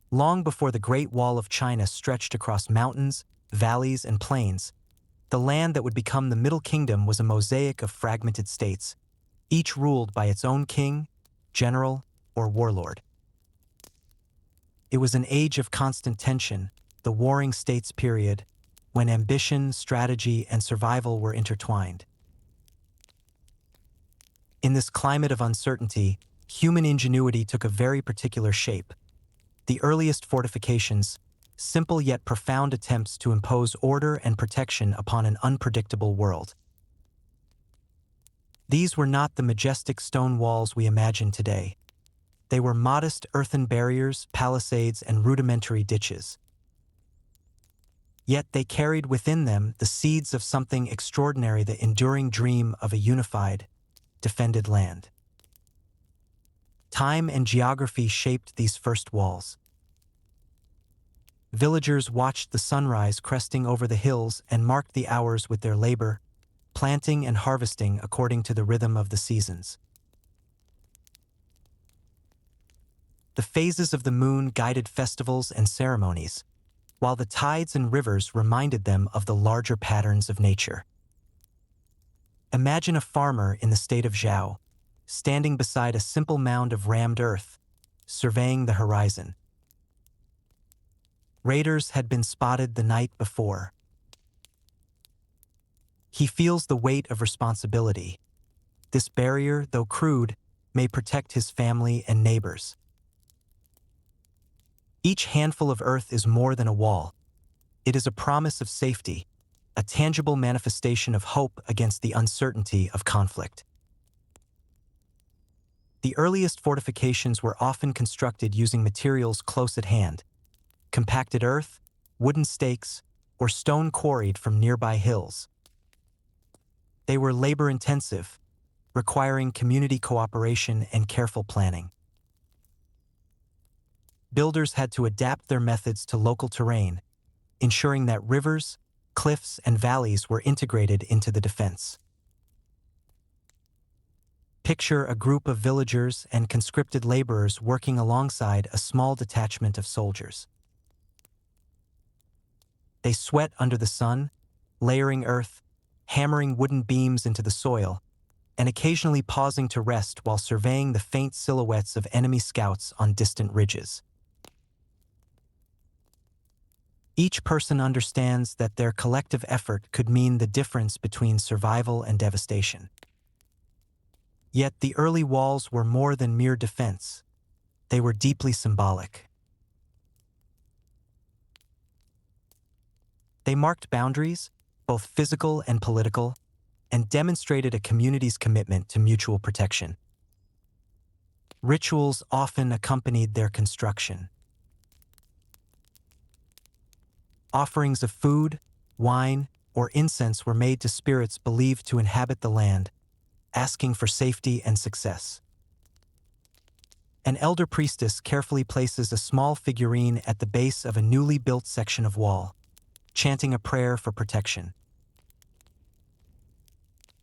Long before the Great Wall of China stretched across mountains, valleys, and plains, the land that would become the Middle Kingdom was a mosaic of fragmented states, each ruled by its own king, general, or warlord. It was an age of constant tension, the Warring States period, when ambition, strategy, and survival were intertwined. In this climate of uncertainty, human ingenuity took a very particular shape. The earliest fortifications, simple yet profound attempts to impose order and protection upon an unpredictable world. These were not the majestic stone walls we imagine today. They were modest earthen barriers, palisades, and rudimentary ditches. Yet they carried within them the seeds of something extraordinary, the enduring dream of a unified, defended land. Time and geography shaped these first walls. Villagers watched the sunrise cresting over the hills and marked the hours with their labor, planting and harvesting according to the rhythm of the seasons. The phases of the moon guided festivals and ceremonies, while the tides and rivers reminded them of the larger patterns of nature. Imagine a farmer in the state of Zhao, standing beside a simple mound of rammed earth, surveying the horizon. Raiders had been spotted the night before. He feels the weight of responsibility. This barrier, though crude, may protect his family and neighbors. Each handful of earth is more than a wall. It is a promise of safety, a tangible manifestation of hope against the uncertainty of conflict. The earliest fortifications were often constructed using materials close at hand: compacted earth, wooden stakes, or stone quarried from nearby hills. They were labor-intensive, requiring community cooperation and careful planning. Builders had to adapt their methods to local terrain, ensuring that rivers, cliffs, and valleys were integrated into the defense. Picture a group of villagers and conscripted laborers working alongside a small detachment of soldiers. They sweat under the sun, layering earth, hammering wooden beams into the soil, and occasionally pausing to rest while surveying the faint silhouettes of enemy scouts on distant ridges. Each person understands that their collective effort could mean the difference between survival and devastation. Yet the early walls were more than mere defense. They were deeply symbolic. They marked boundaries, both physical and political, and demonstrated a community's commitment to mutual protection. Rituals often accompanied their construction. Offerings of food, wine, or incense were made to spirits believed to inhabit the land, asking for safety and success. An elder priestess carefully places a small figurine at the base of a newly built section of wall, chanting a prayer for protection.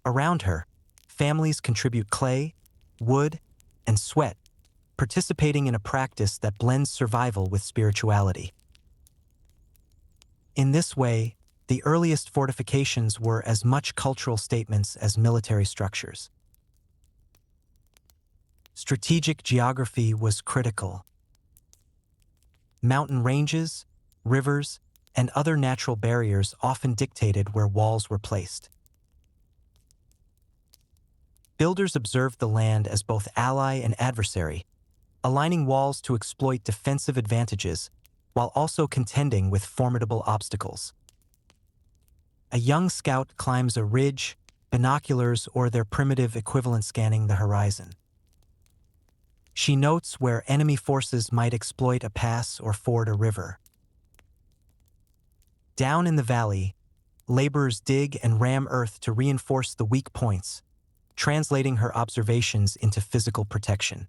Around her, families contribute clay, wood, and sweat, participating in a practice that blends survival with spirituality. In this way, the earliest fortifications were as much cultural statements as military structures. Strategic geography was critical. Mountain ranges, rivers, and other natural barriers often dictated where walls were placed. Builders observed the land as both ally and adversary, aligning walls to exploit defensive advantages while also contending with formidable obstacles. A young scout climbs a ridge, binoculars or their primitive equivalent scanning the horizon. She notes where enemy forces might exploit a pass or ford a river. Down in the valley, laborers dig and ram earth to reinforce the weak points, translating her observations into physical protection.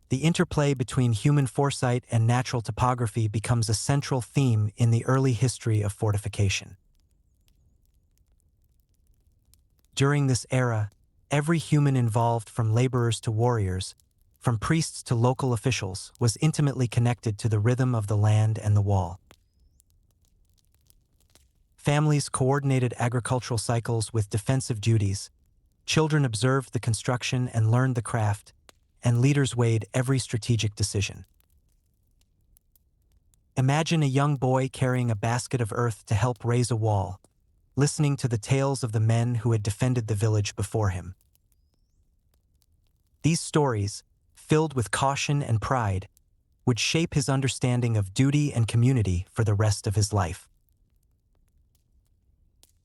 The interplay between human foresight and natural topography becomes a central theme in the early history of fortification. During this era, every human involved, from laborers to warriors, from priests to local officials, was intimately connected to the rhythm of the land and the wall. Families coordinated agricultural cycles with defensive duties, children observed the construction and learned the craft, and leaders weighed every strategic decision. Imagine a young boy carrying a basket of earth to help raise a wall, listening to the tales of the men who had defended the village before him. These stories, filled with caution and pride, would shape his understanding of duty and community for the rest of his life.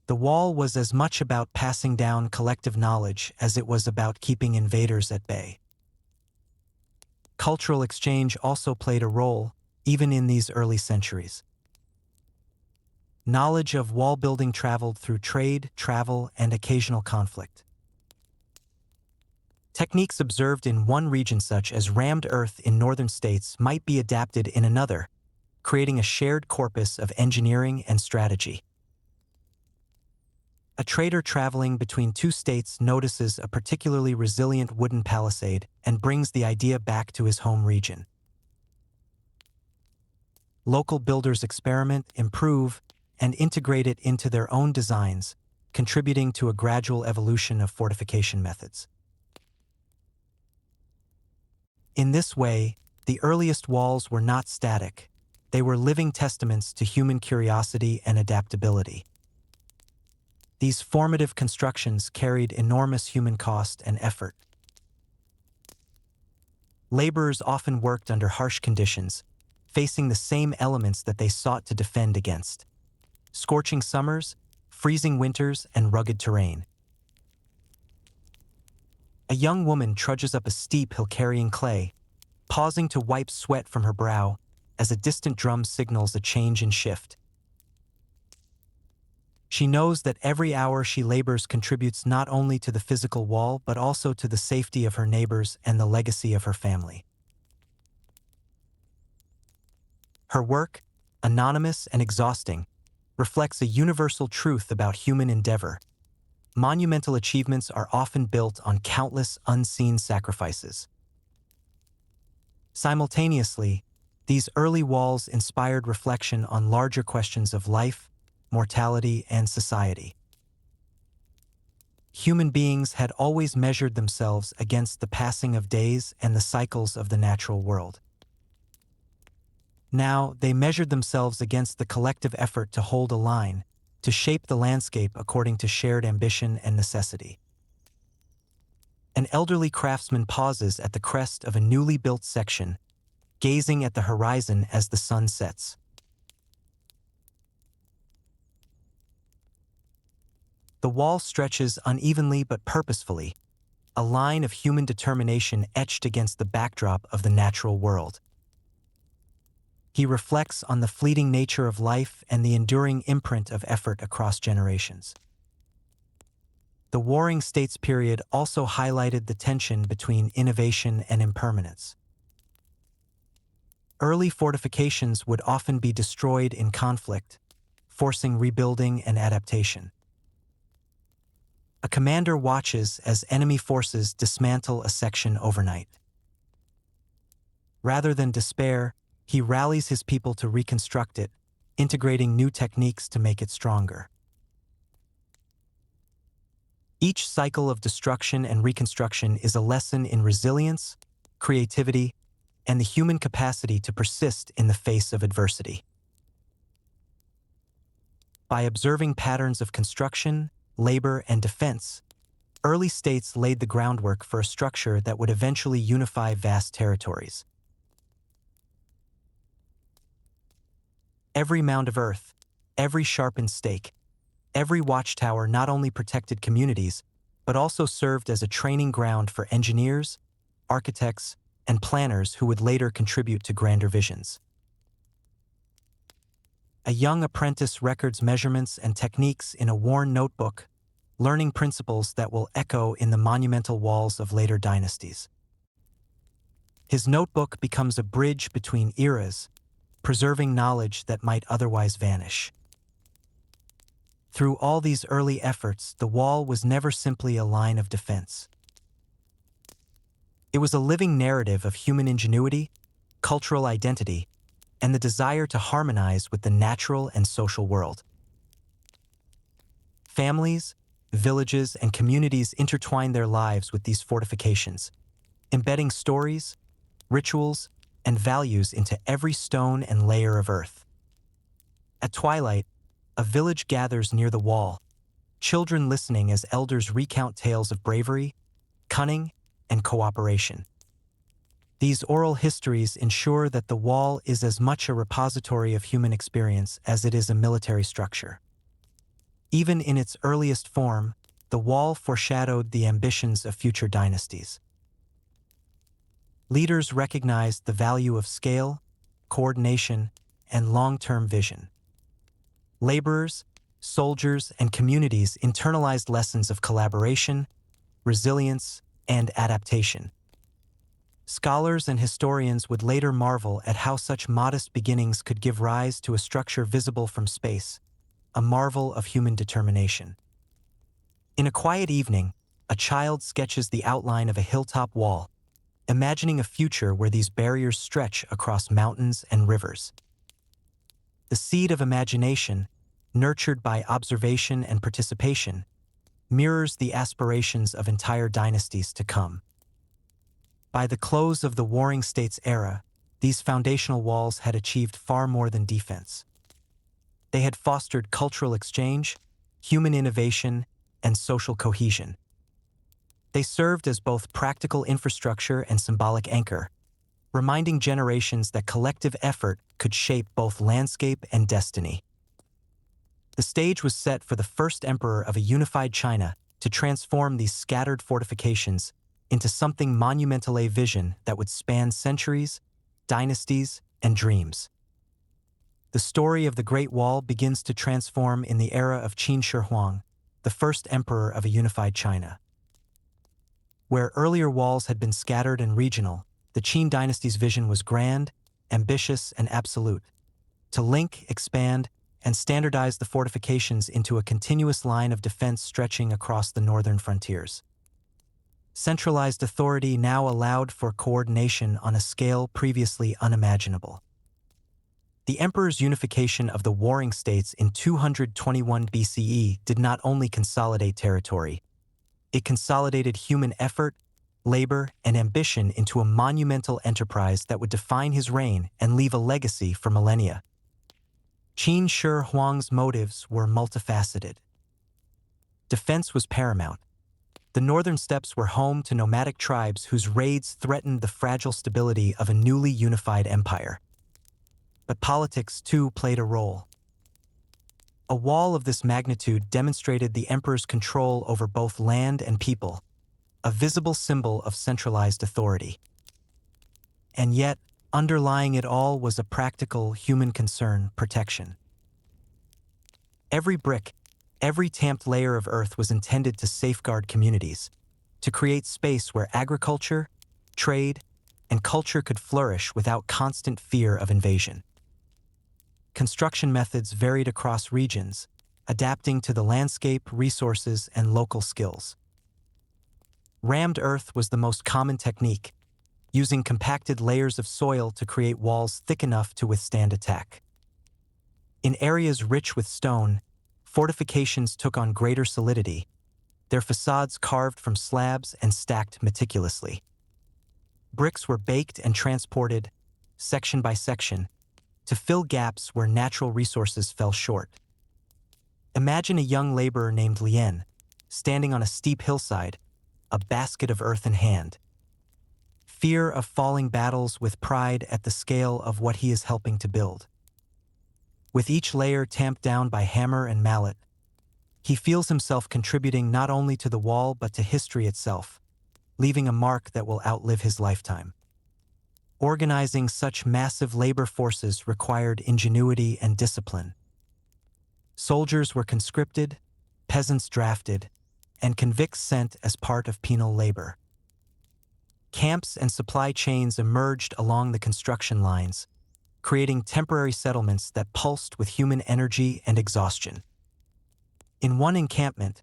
The wall was as much about passing down collective knowledge as it was about keeping invaders at bay. Cultural exchange also played a role, even in these early centuries. Knowledge of wall building traveled through trade, travel, and occasional conflict. Techniques observed in one region, such as rammed earth in northern states, might be adapted in another, creating a shared corpus of engineering and strategy. A trader traveling between two states notices a particularly resilient wooden palisade and brings the idea back to his home region. Local builders experiment, improve, and integrate it into their own designs, contributing to a gradual evolution of fortification methods. In this way, the earliest walls were not static. They were living testaments to human curiosity and adaptability. These formative constructions carried enormous human cost and effort. Laborers often worked under harsh conditions, facing the same elements that they sought to defend against: scorching summers, freezing winters, and rugged terrain. A young woman trudges up a steep hill carrying clay, pausing to wipe sweat from her brow as a distant drum signals a change in shift. She knows that every hour she labors contributes not only to the physical wall but also to the safety of her neighbors and the legacy of her family. Her work, anonymous and exhausting, reflects a universal truth about human endeavor. Monumental achievements are often built on countless unseen sacrifices. Simultaneously, these early walls inspired reflection on larger questions of life, mortality, and society. Human beings had always measured themselves against the passing of days and the cycles of the natural world. Now, they measured themselves against the collective effort to hold a line, to shape the landscape according to shared ambition and necessity. An elderly craftsman pauses at the crest of a newly built section, gazing at the horizon as the sun sets. The wall stretches unevenly but purposefully, a line of human determination etched against the backdrop of the natural world. He reflects on the fleeting nature of life and the enduring imprint of effort across generations. The Warring States period also highlighted the tension between innovation and impermanence. Early fortifications would often be destroyed in conflict, forcing rebuilding and adaptation. A commander watches as enemy forces dismantle a section overnight. Rather than despair, he rallies his people to reconstruct it, integrating new techniques to make it stronger. Each cycle of destruction and reconstruction is a lesson in resilience, creativity, and the human capacity to persist in the face of adversity. By observing patterns of construction, labor, and defense, early states laid the groundwork for a structure that would eventually unify vast territories. Every mound of earth, every sharpened stake, every watchtower not only protected communities, but also served as a training ground for engineers, architects, and planners who would later contribute to grander visions. A young apprentice records measurements and techniques in a worn notebook, learning principles that will echo in the monumental walls of later dynasties. His notebook becomes a bridge between eras, preserving knowledge that might otherwise vanish. Through all these early efforts, the wall was never simply a line of defense. It was a living narrative of human ingenuity, cultural identity, and the desire to harmonize with the natural and social world. Families, villages, and communities intertwined their lives with these fortifications, embedding stories, rituals, and values into every stone and layer of earth. At twilight, a village gathers near the wall, children listening as elders recount tales of bravery, cunning, and cooperation. These oral histories ensure that the wall is as much a repository of human experience as it is a military structure. Even in its earliest form, the wall foreshadowed the ambitions of future dynasties. Leaders recognized the value of scale, coordination, and long-term vision. Laborers, soldiers, and communities internalized lessons of collaboration, resilience, and adaptation. Scholars and historians would later marvel at how such modest beginnings could give rise to a structure visible from space, a marvel of human determination. In a quiet evening, a child sketches the outline of a hilltop wall, imagining a future where these barriers stretch across mountains and rivers. The seed of imagination, nurtured by observation and participation, mirrors the aspirations of entire dynasties to come. By the close of the Warring States era, these foundational walls had achieved far more than defense. They had fostered cultural exchange, human innovation, and social cohesion. They served as both practical infrastructure and symbolic anchor, reminding generations that collective effort could shape both landscape and destiny. The stage was set for the first emperor of a unified China to transform these scattered fortifications into something monumental, a vision that would span centuries, dynasties, and dreams. The story of the Great Wall begins to transform in the era of Qin Shi Huang, the first emperor of a unified China. Where earlier walls had been scattered and regional, the Qin dynasty's vision was grand, ambitious, and absolute. To link, expand, and standardize the fortifications into a continuous line of defense stretching across the northern frontiers. Centralized authority now allowed for coordination on a scale previously unimaginable. The emperor's unification of the Warring States in 221 BCE did not only consolidate territory, it consolidated human effort, labor, and ambition into a monumental enterprise that would define his reign and leave a legacy for millennia. Qin Shi Huang's motives were multifaceted. Defense was paramount. The northern steppes were home to nomadic tribes whose raids threatened the fragile stability of a newly unified empire. But politics, too, played a role. A wall of this magnitude demonstrated the emperor's control over both land and people, a visible symbol of centralized authority. And yet, underlying it all was a practical human concern: protection. Every brick, every tamped layer of earth was intended to safeguard communities, to create space where agriculture, trade, and culture could flourish without constant fear of invasion. Construction methods varied across regions, adapting to the landscape, resources, and local skills. Rammed earth was the most common technique, using compacted layers of soil to create walls thick enough to withstand attack. In areas rich with stone, fortifications took on greater solidity, their facades carved from slabs and stacked meticulously. Bricks were baked and transported, section by section, to fill gaps where natural resources fell short. Imagine a young laborer named Lien, standing on a steep hillside, a basket of earth in hand. Fear of falling battles with pride at the scale of what he is helping to build. With each layer tamped down by hammer and mallet, he feels himself contributing not only to the wall but to history itself, leaving a mark that will outlive his lifetime. Organizing such massive labor forces required ingenuity and discipline. Soldiers were conscripted, peasants drafted, and convicts sent as part of penal labor. Camps and supply chains emerged along the construction lines, creating temporary settlements that pulsed with human energy and exhaustion. In one encampment,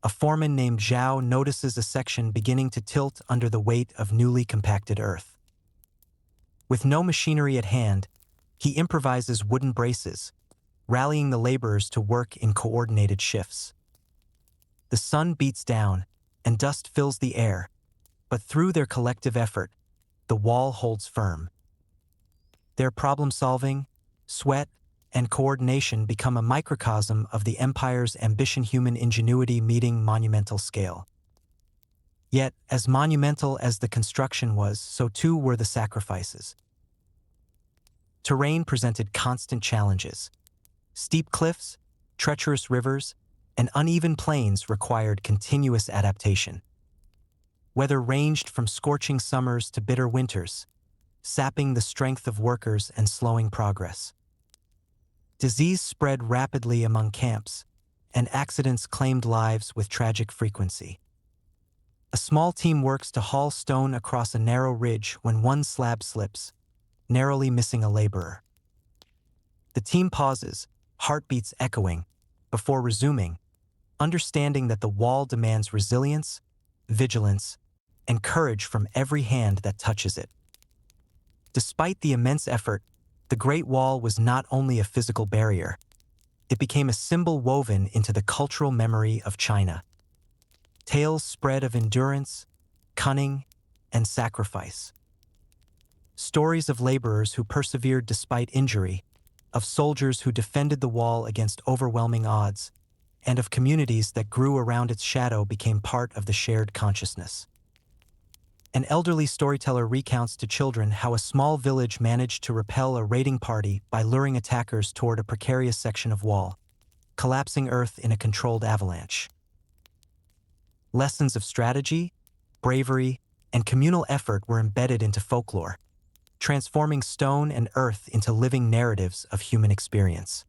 a foreman named Zhao notices a section beginning to tilt under the weight of newly compacted earth. With no machinery at hand, he improvises wooden braces, rallying the laborers to work in coordinated shifts. The sun beats down, and dust fills the air, but through their collective effort, the wall holds firm. Their problem-solving, sweat, and coordination become a microcosm of the empire's ambition-human ingenuity meeting monumental scale. Yet, as monumental as the construction was, so too were the sacrifices. Terrain presented constant challenges. Steep cliffs, treacherous rivers, and uneven plains required continuous adaptation. Weather ranged from scorching summers to bitter winters, sapping the strength of workers and slowing progress. Disease spread rapidly among camps, and accidents claimed lives with tragic frequency. A small team works to haul stone across a narrow ridge when one slab slips, narrowly missing a laborer. The team pauses, heartbeats echoing, before resuming, understanding that the wall demands resilience, vigilance, and courage from every hand that touches it. Despite the immense effort, the Great Wall was not only a physical barrier, it became a symbol woven into the cultural memory of China. Tales spread of endurance, cunning, and sacrifice. Stories of laborers who persevered despite injury, of soldiers who defended the wall against overwhelming odds, and of communities that grew around its shadow became part of the shared consciousness. An elderly storyteller recounts to children how a small village managed to repel a raiding party by luring attackers toward a precarious section of wall, collapsing earth in a controlled avalanche. Lessons of strategy, bravery, and communal effort were embedded into folklore, transforming stone and earth into living narratives of human experience.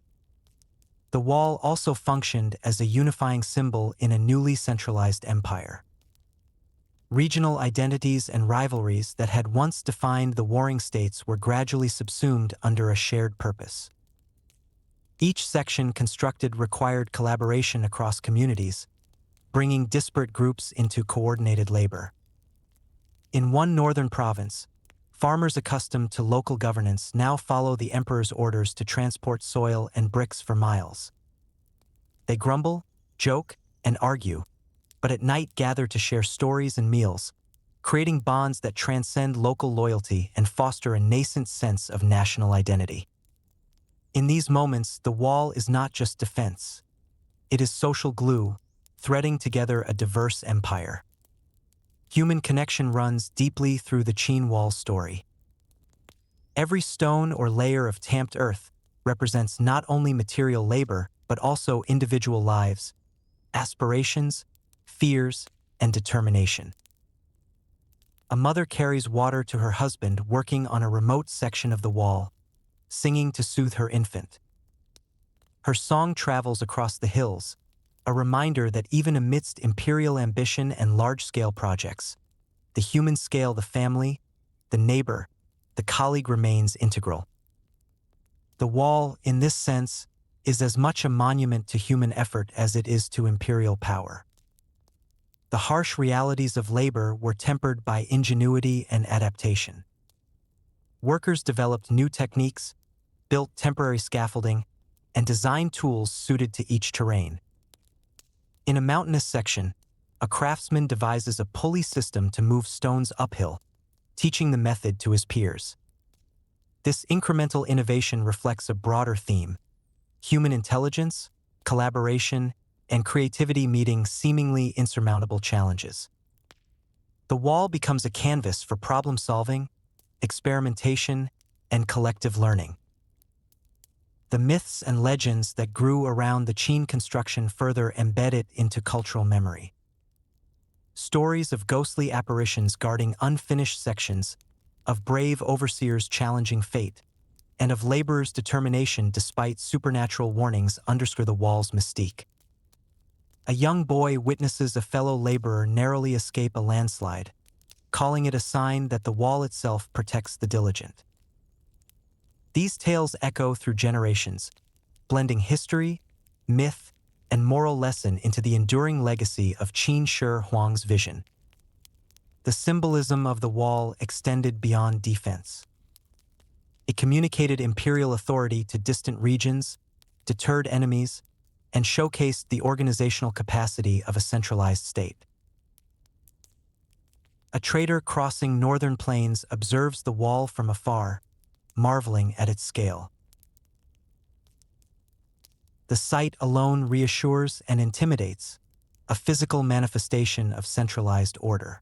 The wall also functioned as a unifying symbol in a newly centralized empire. Regional identities and rivalries that had once defined the warring states were gradually subsumed under a shared purpose. Each section constructed required collaboration across communities, bringing disparate groups into coordinated labor. In one northern province, farmers accustomed to local governance now follow the emperor's orders to transport soil and bricks for miles. They grumble, joke, and argue, but at night gather to share stories and meals, creating bonds that transcend local loyalty and foster a nascent sense of national identity. In these moments, the wall is not just defense. It is social glue, threading together a diverse empire. Human connection runs deeply through the Qin Wall story. Every stone or layer of tamped earth represents not only material labor, but also individual lives, aspirations, fears, and determination. A mother carries water to her husband working on a remote section of the wall, singing to soothe her infant. Her song travels across the hills, a reminder that even amidst imperial ambition and large-scale projects, the human scale, the family, the neighbor, the colleague remains integral. The wall, in this sense, is as much a monument to human effort as it is to imperial power. The harsh realities of labor were tempered by ingenuity and adaptation. Workers developed new techniques, built temporary scaffolding, and designed tools suited to each terrain. In a mountainous section, a craftsman devises a pulley system to move stones uphill, teaching the method to his peers. This incremental innovation reflects a broader theme: human intelligence, collaboration, and creativity meeting seemingly insurmountable challenges. The wall becomes a canvas for problem-solving, experimentation, and collective learning. The myths and legends that grew around the Qin construction further embed it into cultural memory. Stories of ghostly apparitions guarding unfinished sections, of brave overseers challenging fate, and of laborers' determination despite supernatural warnings underscore the wall's mystique. A young boy witnesses a fellow laborer narrowly escape a landslide, calling it a sign that the wall itself protects the diligent. These tales echo through generations, blending history, myth, and moral lesson into the enduring legacy of Qin Shi Huang's vision. The symbolism of the wall extended beyond defense. It communicated imperial authority to distant regions, deterred enemies, and showcased the organizational capacity of a centralized state. A trader crossing northern plains observes the wall from afar, marveling at its scale. The sight alone reassures and intimidates, a physical manifestation of centralized order.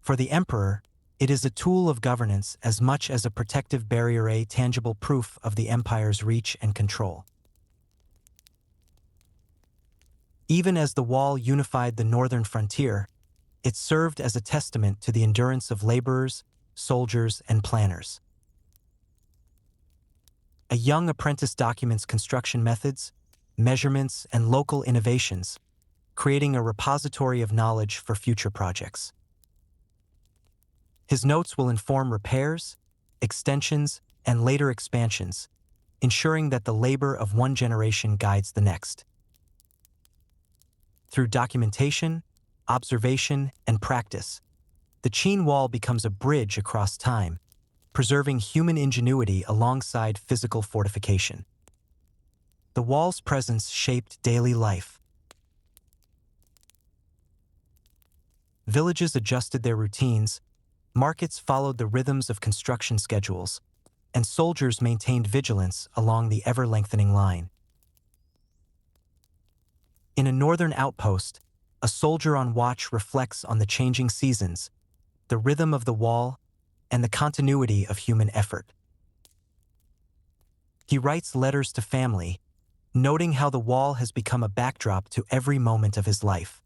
For the emperor, it is a tool of governance as much as a protective barrier, a tangible proof of the empire's reach and control. Even as the wall unified the northern frontier, it served as a testament to the endurance of laborers, soldiers, and planners. A young apprentice documents construction methods, measurements, and local innovations, creating a repository of knowledge for future projects. His notes will inform repairs, extensions, and later expansions, ensuring that the labor of one generation guides the next. Through documentation, observation, and practice, the Qin Wall becomes a bridge across time, preserving human ingenuity alongside physical fortification. The wall's presence shaped daily life. Villages adjusted their routines, markets followed the rhythms of construction schedules, and soldiers maintained vigilance along the ever-lengthening line. In a northern outpost, a soldier on watch reflects on the changing seasons, the rhythm of the wall, and the continuity of human effort. He writes letters to family, noting how the wall has become a backdrop to every moment of his life.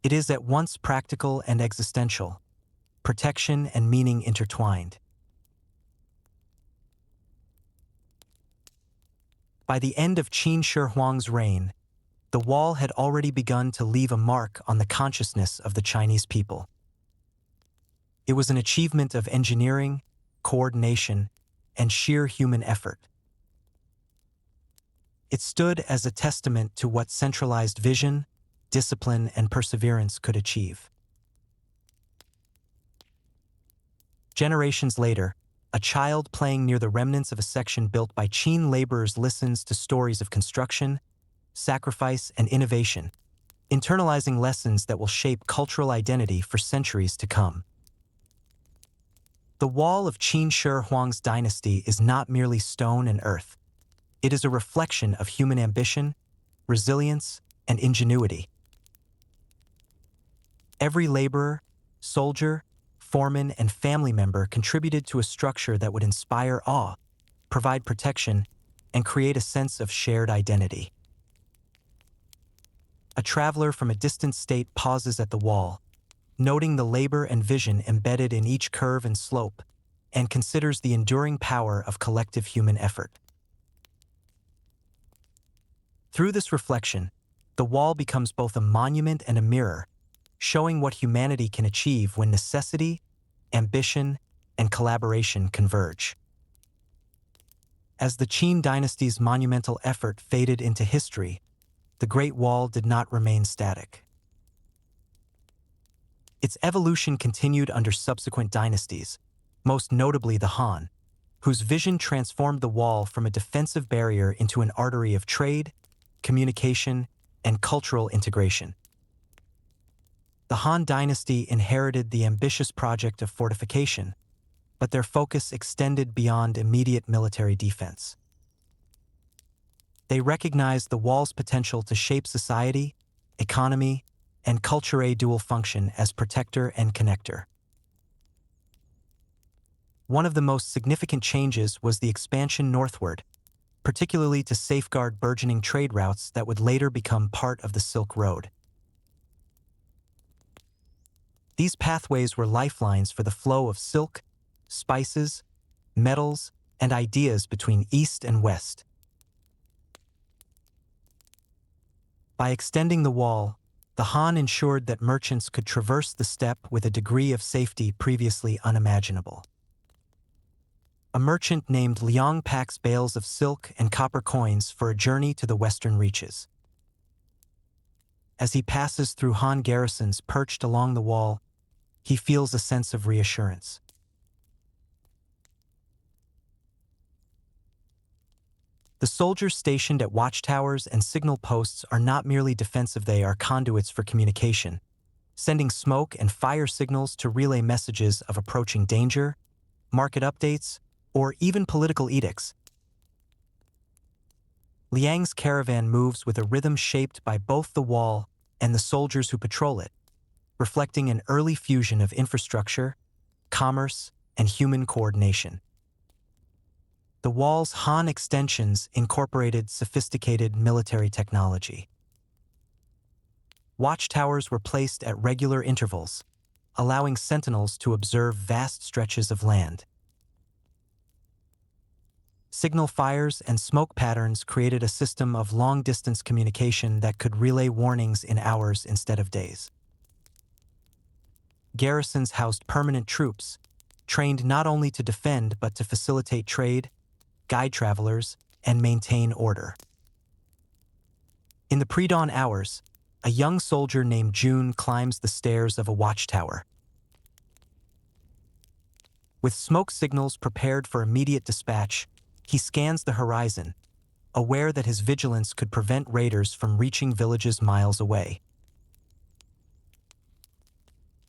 It is at once practical and existential, protection and meaning intertwined. By the end of Qin Shi Huang's reign, the wall had already begun to leave a mark on the consciousness of the Chinese people. It was an achievement of engineering, coordination, and sheer human effort. It stood as a testament to what centralized vision, discipline, and perseverance could achieve. Generations later, a child playing near the remnants of a section built by Qin laborers listens to stories of construction, sacrifice, and innovation, internalizing lessons that will shape cultural identity for centuries to come. The wall of Qin Shi Huang's dynasty is not merely stone and earth. It is a reflection of human ambition, resilience, and ingenuity. Every laborer, soldier, foreman, and family member contributed to a structure that would inspire awe, provide protection, and create a sense of shared identity. A traveler from a distant state pauses at the wall, noting the labor and vision embedded in each curve and slope, and considers the enduring power of collective human effort. Through this reflection, the wall becomes both a monument and a mirror, showing what humanity can achieve when necessity, ambition, and collaboration converge. As the Qin dynasty's monumental effort faded into history, the Great Wall did not remain static. Its evolution continued under subsequent dynasties, most notably the Han, whose vision transformed the wall from a defensive barrier into an artery of trade, communication, and cultural integration. The Han dynasty inherited the ambitious project of fortification, but their focus extended beyond immediate military defense. They recognized the wall's potential to shape society, economy, and culture, a dual function as protector and connector. One of the most significant changes was the expansion northward, particularly to safeguard burgeoning trade routes that would later become part of the Silk Road. These pathways were lifelines for the flow of silk, spices, metals, and ideas between East and West. By extending the wall, the Han ensured that merchants could traverse the steppe with a degree of safety previously unimaginable. A merchant named Liang packs bales of silk and copper coins for a journey to the western reaches. As he passes through Han garrisons perched along the wall, he feels a sense of reassurance. The soldiers stationed at watchtowers and signal posts are not merely defensive, they are conduits for communication, sending smoke and fire signals to relay messages of approaching danger, market updates, or even political edicts. Liang's caravan moves with a rhythm shaped by both the wall and the soldiers who patrol it, reflecting an early fusion of infrastructure, commerce, and human coordination. The wall's Han extensions incorporated sophisticated military technology. Watchtowers were placed at regular intervals, allowing sentinels to observe vast stretches of land. Signal fires and smoke patterns created a system of long-distance communication that could relay warnings in hours instead of days. Garrisons housed permanent troops, trained not only to defend but to facilitate trade, guide travelers, and maintain order. In the pre-dawn hours, a young soldier named Jun climbs the stairs of a watchtower. With smoke signals prepared for immediate dispatch, he scans the horizon, aware that his vigilance could prevent raiders from reaching villages miles away.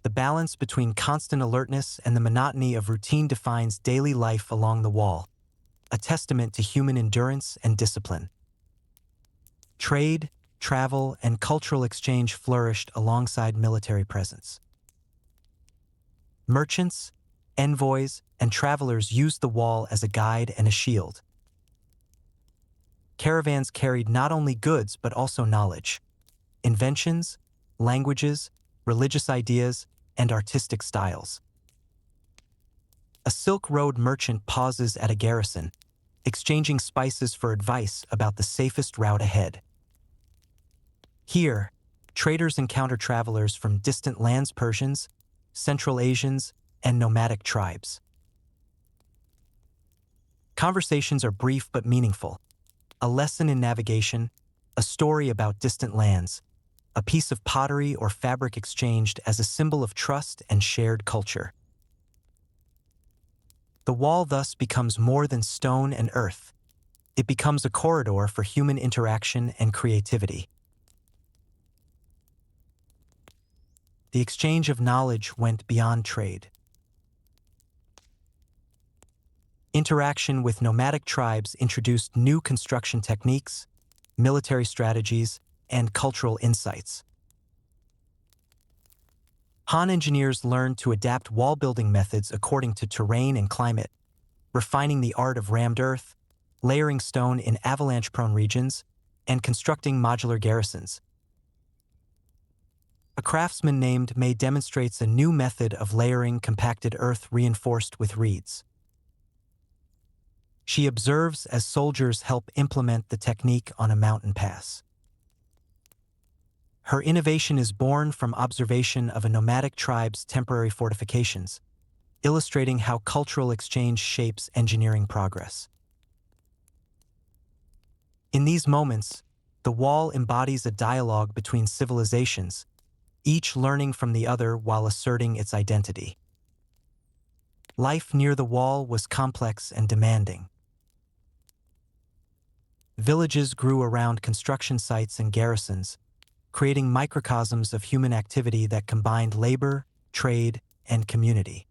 The balance between constant alertness and the monotony of routine defines daily life along the wall, a testament to human endurance and discipline. Trade, travel, and cultural exchange flourished alongside military presence. Merchants, envoys, and travelers used the wall as a guide and a shield. Caravans carried not only goods but also knowledge, inventions, languages, religious ideas, and artistic styles. A Silk Road merchant pauses at a garrison, exchanging spices for advice about the safest route ahead. Here, traders encounter travelers from distant lands, Persians, Central Asians, and nomadic tribes. Conversations are brief but meaningful. A lesson in navigation, a story about distant lands, a piece of pottery or fabric exchanged as a symbol of trust and shared culture. The wall thus becomes more than stone and earth. It becomes a corridor for human interaction and creativity. The exchange of knowledge went beyond trade. Interaction with nomadic tribes introduced new construction techniques, military strategies, and cultural insights. Han engineers learned to adapt wall-building methods according to terrain and climate, refining the art of rammed earth, layering stone in avalanche-prone regions, and constructing modular garrisons. A craftsman named Mei demonstrates a new method of layering compacted earth reinforced with reeds. She observes as soldiers help implement the technique on a mountain pass. Her innovation is born from observation of a nomadic tribe's temporary fortifications, illustrating how cultural exchange shapes engineering progress. In these moments, the wall embodies a dialogue between civilizations, each learning from the other while asserting its identity. Life near the wall was complex and demanding. Villages grew around construction sites and garrisons, creating microcosms of human activity that combined labor, trade, and community.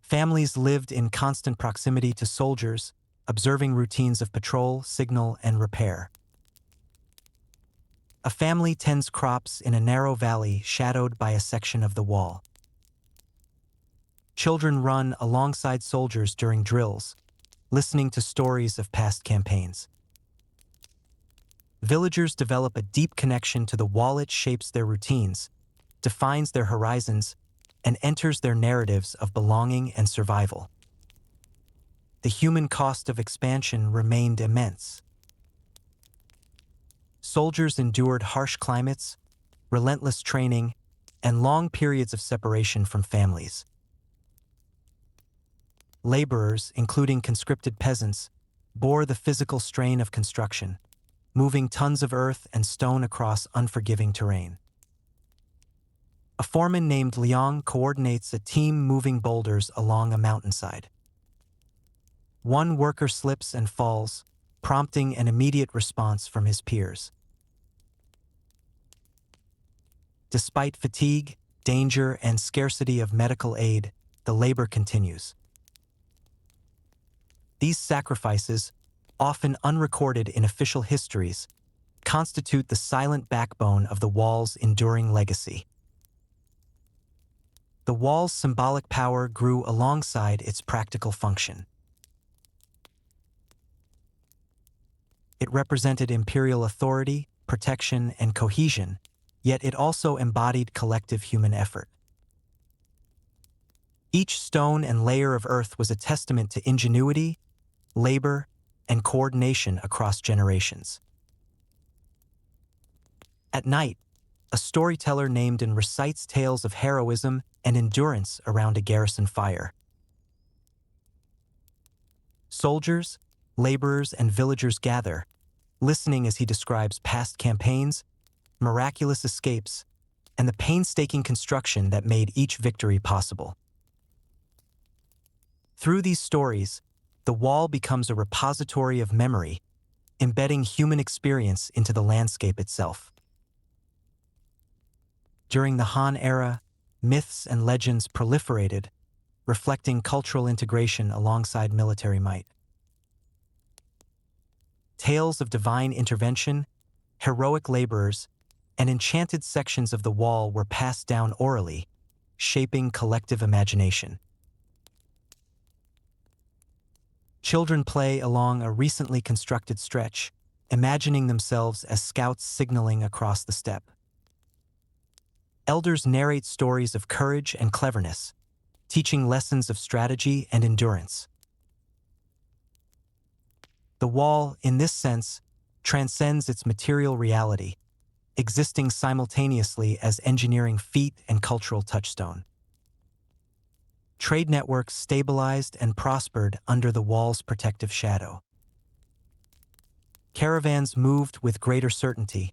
Families lived in constant proximity to soldiers, observing routines of patrol, signal, and repair. A family tends crops in a narrow valley shadowed by a section of the wall. Children run alongside soldiers during drills, listening to stories of past campaigns. Villagers develop a deep connection to the wall. It shapes their routines, defines their horizons, and enters their narratives of belonging and survival. The human cost of expansion remained immense. Soldiers endured harsh climates, relentless training, and long periods of separation from families. Laborers, including conscripted peasants, bore the physical strain of construction, moving tons of earth and stone across unforgiving terrain. A foreman named Liang coordinates a team moving boulders along a mountainside. One worker slips and falls, prompting an immediate response from his peers. Despite fatigue, danger, and scarcity of medical aid, the labor continues. These sacrifices, often unrecorded in official histories, constitute the silent backbone of the wall's enduring legacy. The wall's symbolic power grew alongside its practical function. It represented imperial authority, protection, and cohesion, yet it also embodied collective human effort. Each stone and layer of earth was a testament to ingenuity, labor, and coordination across generations. At night, a storyteller named and recites tales of heroism and endurance around a garrison fire. Soldiers, laborers, and villagers gather, listening as he describes past campaigns, miraculous escapes, and the painstaking construction that made each victory possible. Through these stories, the wall becomes a repository of memory, embedding human experience into the landscape itself. During the Han era, myths and legends proliferated, reflecting cultural integration alongside military might. Tales of divine intervention, heroic laborers, and enchanted sections of the wall were passed down orally, shaping collective imagination. Children play along a recently constructed stretch, imagining themselves as scouts signaling across the steppe. Elders narrate stories of courage and cleverness, teaching lessons of strategy and endurance. The wall, in this sense, transcends its material reality, existing simultaneously as engineering feat and cultural touchstone. Trade networks stabilized and prospered under the wall's protective shadow. Caravans moved with greater certainty,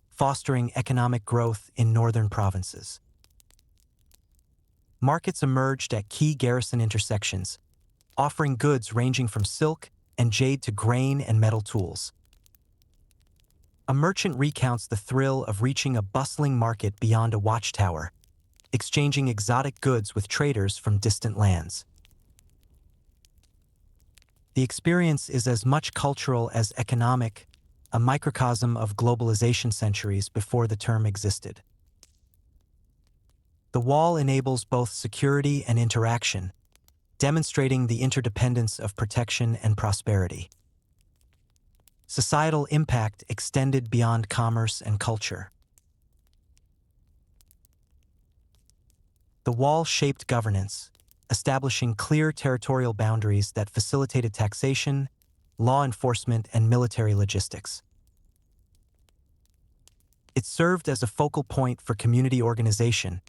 fostering economic growth in northern provinces. Markets emerged at key garrison intersections, offering goods ranging from silk and jade to grain and metal tools. A merchant recounts the thrill of reaching a bustling market beyond a watchtower, exchanging exotic goods with traders from distant lands. The experience is as much cultural as economic, a microcosm of globalization centuries before the term existed. The wall enables both security and interaction, demonstrating the interdependence of protection and prosperity. Societal impact extended beyond commerce and culture. The wall shaped governance, establishing clear territorial boundaries that facilitated taxation, law enforcement, and military logistics. It served as a focal point for community organization,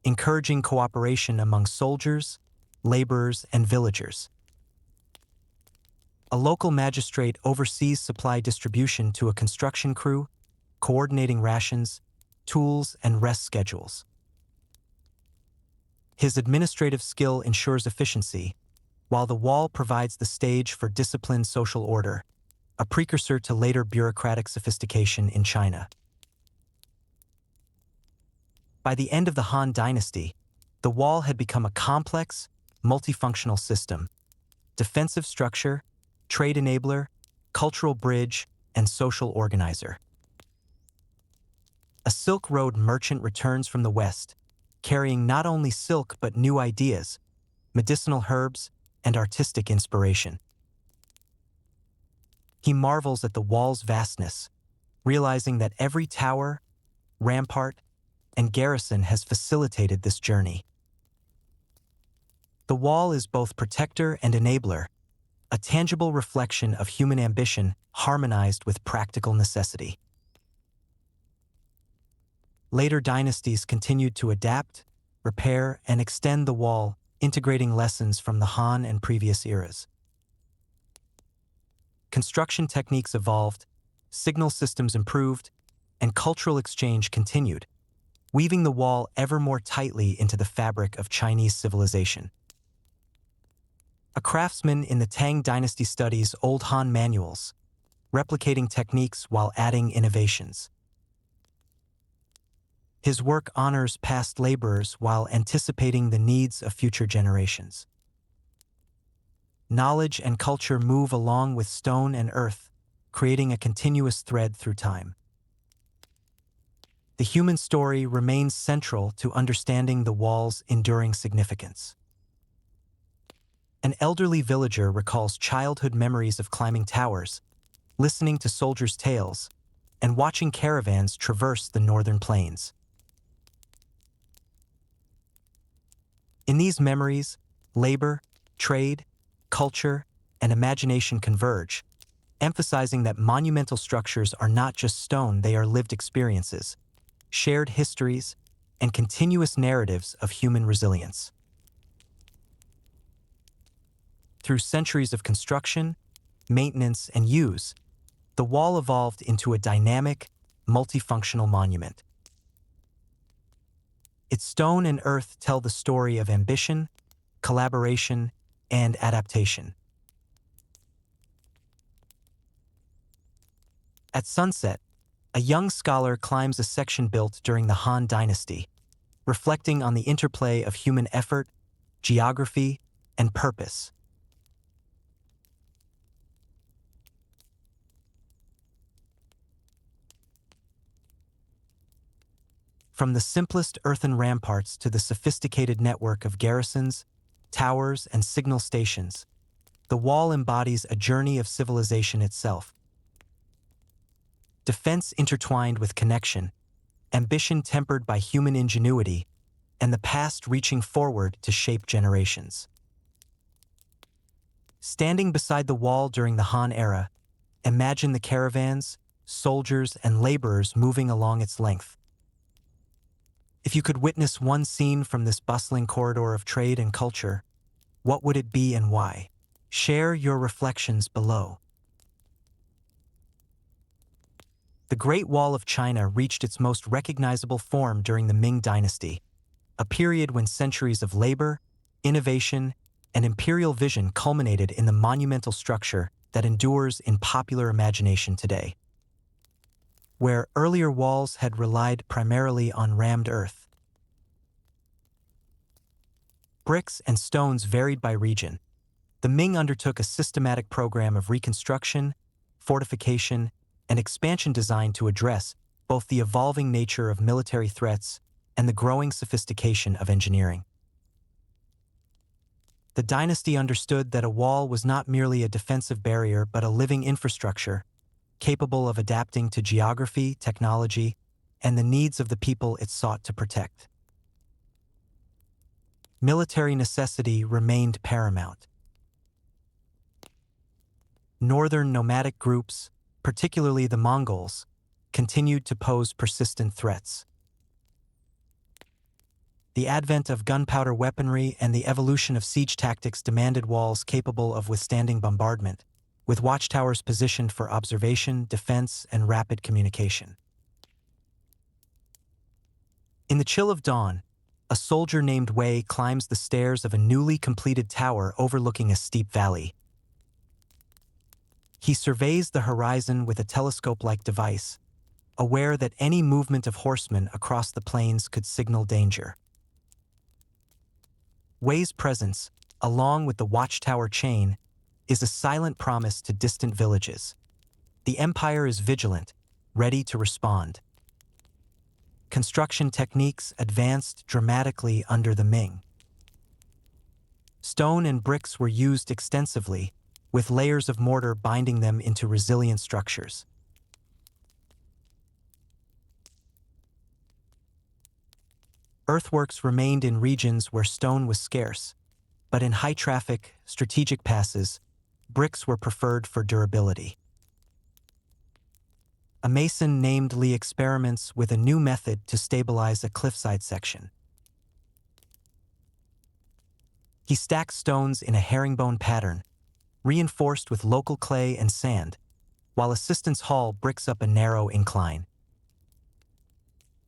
encouraging cooperation among soldiers, laborers, and villagers. A local magistrate oversees supply distribution to a construction crew, coordinating rations, tools, and rest schedules. His administrative skill ensures efficiency, while the wall provides the stage for disciplined social order, a precursor to later bureaucratic sophistication in China. By the end of the Han Dynasty, the wall had become a complex, multifunctional system: defensive structure, trade enabler, cultural bridge, and social organizer. A Silk Road merchant returns from the West, carrying not only silk but new ideas, medicinal herbs, and artistic inspiration. He marvels at the wall's vastness, realizing that every tower, rampart, and garrison has facilitated this journey. The wall is both protector and enabler, a tangible reflection of human ambition harmonized with practical necessity. Later dynasties continued to adapt, repair, and extend the wall, integrating lessons from the Han and previous eras. Construction techniques evolved, signal systems improved, and cultural exchange continued, weaving the wall ever more tightly into the fabric of Chinese civilization. A craftsman in the Tang Dynasty studies old Han manuals, replicating techniques while adding innovations. His work honors past laborers while anticipating the needs of future generations. Knowledge and culture move along with stone and earth, creating a continuous thread through time. The human story remains central to understanding the wall's enduring significance. An elderly villager recalls childhood memories of climbing towers, listening to soldiers' tales, and watching caravans traverse the northern plains. In these memories, labor, trade, culture, and imagination converge, emphasizing that monumental structures are not just stone, they are lived experiences, shared histories, and continuous narratives of human resilience. Through centuries of construction, maintenance, and use, the wall evolved into a dynamic, multifunctional monument. Its stone and earth tell the story of ambition, collaboration, and adaptation. At sunset, a young scholar climbs a section built during the Han Dynasty, reflecting on the interplay of human effort, geography, and purpose. From the simplest earthen ramparts to the sophisticated network of garrisons, towers, and signal stations, the wall embodies a journey of civilization itself. Defense intertwined with connection, ambition tempered by human ingenuity, and the past reaching forward to shape generations. Standing beside the wall during the Han era, imagine the caravans, soldiers, and laborers moving along its length. If you could witness one scene from this bustling corridor of trade and culture, what would it be and why? Share your reflections below. The Great Wall of China reached its most recognizable form during the Ming Dynasty, a period when centuries of labor, innovation, and imperial vision culminated in the monumental structure that endures in popular imagination today. Where earlier walls had relied primarily on rammed earth, bricks and stones varied by region, the Ming undertook a systematic program of reconstruction, fortification, and expansion designed to address both the evolving nature of military threats and the growing sophistication of engineering. The dynasty understood that a wall was not merely a defensive barrier but a living infrastructure, capable of adapting to geography, technology, and the needs of the people it sought to protect. Military necessity remained paramount. Northern nomadic groups, particularly the Mongols, continued to pose persistent threats. The advent of gunpowder weaponry and the evolution of siege tactics demanded walls capable of withstanding bombardment, with watchtowers positioned for observation, defense, and rapid communication. In the chill of dawn, a soldier named Wei climbs the stairs of a newly completed tower overlooking a steep valley. He surveys the horizon with a telescope-like device, aware that any movement of horsemen across the plains could signal danger. Wei's presence, along with the watchtower chain, is a silent promise to distant villages. The empire is vigilant, ready to respond. Construction techniques advanced dramatically under the Ming. Stone and bricks were used extensively, with layers of mortar binding them into resilient structures. Earthworks remained in regions where stone was scarce, but in high-traffic, strategic passes, bricks were preferred for durability. A mason named Li experiments with a new method to stabilize a cliffside section. He stacks stones in a herringbone pattern, reinforced with local clay and sand, while assistants haul bricks up a narrow incline.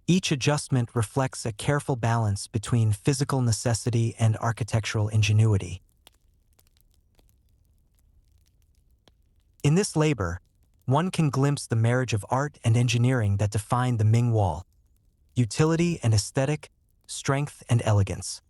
Each adjustment reflects a careful balance between physical necessity and architectural ingenuity. In this labor, one can glimpse the marriage of art and engineering that defined the Ming Wall: utility and aesthetic, strength and elegance.